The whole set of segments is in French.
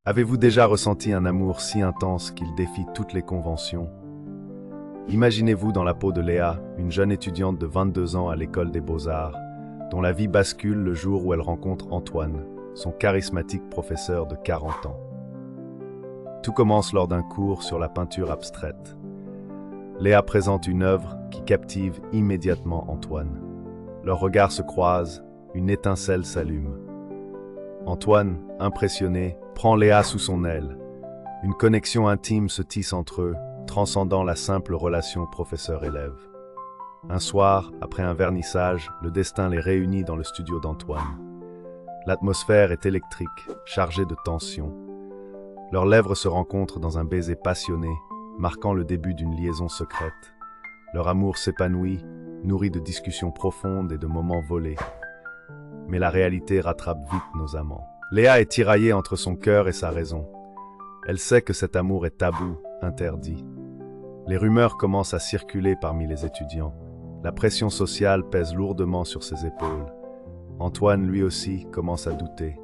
Avez-vous déjà ressenti un amour si intense qu'il défie toutes les conventions? Imaginez-vous dans la peau de Léa, une jeune étudiante de 22 ans à l'école des Beaux-Arts, dont la vie bascule le jour où elle rencontre Antoine, son charismatique professeur de 40 ans. Tout commence lors d'un cours sur la peinture abstraite. Léa présente une œuvre qui captive immédiatement Antoine. Leurs regards se croisent, une étincelle s'allume. Antoine, impressionné, prend Léa sous son aile. Une connexion intime se tisse entre eux, transcendant la simple relation professeur-élève. Un soir, après un vernissage, le destin les réunit dans le studio d'Antoine. L'atmosphère est électrique, chargée de tension. Leurs lèvres se rencontrent dans un baiser passionné, marquant le début d'une liaison secrète. Leur amour s'épanouit, nourri de discussions profondes et de moments volés. Mais la réalité rattrape vite nos amants. Léa est tiraillée entre son cœur et sa raison. Elle sait que cet amour est tabou, interdit. Les rumeurs commencent à circuler parmi les étudiants. La pression sociale pèse lourdement sur ses épaules. Antoine, lui aussi, commence à douter.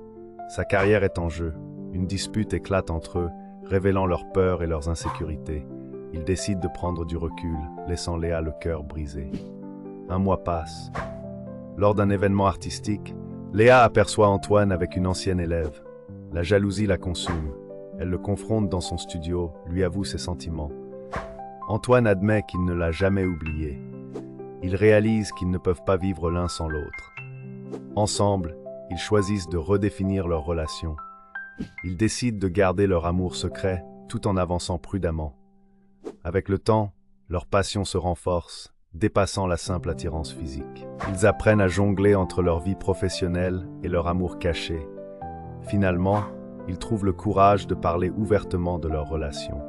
Sa carrière est en jeu. Une dispute éclate entre eux, révélant leurs peurs et leurs insécurités. Ils décident de prendre du recul, laissant Léa le cœur brisé. Un mois passe. Lors d'un événement artistique, Léa aperçoit Antoine avec une ancienne élève. La jalousie la consume. Elle le confronte dans son studio, lui avoue ses sentiments. Antoine admet qu'il ne l'a jamais oubliée. Ils réalisent qu'ils ne peuvent pas vivre l'un sans l'autre. Ensemble, ils choisissent de redéfinir leur relation. Ils décident de garder leur amour secret tout en avançant prudemment. Avec le temps, leur passion se renforce, dépassant la simple attirance physique. Ils apprennent à jongler entre leur vie professionnelle et leur amour caché. Finalement, ils trouvent le courage de parler ouvertement de leur relation.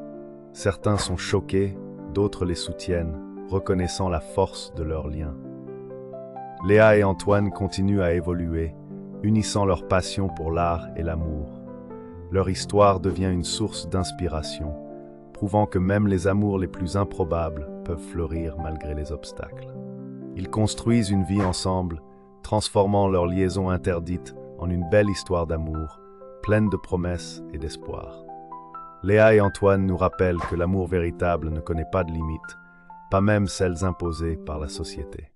Certains sont choqués, d'autres les soutiennent, reconnaissant la force de leur lien. Léa et Antoine continuent à évoluer, unissant leur passion pour l'art et l'amour. Leur histoire devient une source d'inspiration, prouvant que même les amours les plus improbables peuvent fleurir malgré les obstacles. Ils construisent une vie ensemble, transformant leur liaison interdite en une belle histoire d'amour, pleine de promesses et d'espoir. Léa et Antoine nous rappellent que l'amour véritable ne connaît pas de limites, pas même celles imposées par la société.